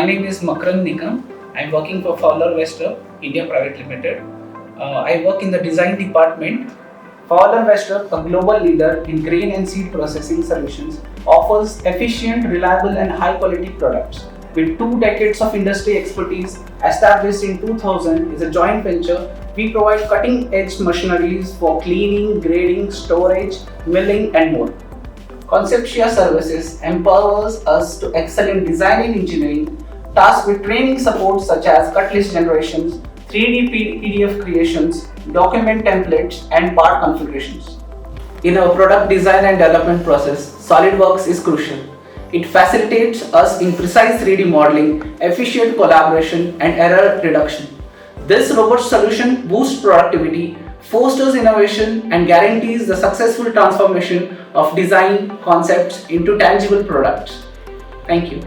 My name is Markran Nikam. I'm working for Fowler Westrup, India Private Limited. I work in the design department. Fowler Westrup, a global leader in grain and seed processing solutions, offers efficient, reliable and high quality products. With 2 decades of industry expertise, established in 2000, is a joint venture. We provide cutting-edge machineries for cleaning, grading, storage, milling and more. Conceptia Services empowers us to excel in design and engineering, tasked with training support such as cut list generations, 3D PDF creations, document templates, and part configurations. In our product design and development process, SolidWorks is crucial. It facilitates us in precise 3D modeling, efficient collaboration, and error reduction. This robust solution boosts productivity, fosters innovation, and guarantees the successful transformation of design concepts into tangible products. Thank you.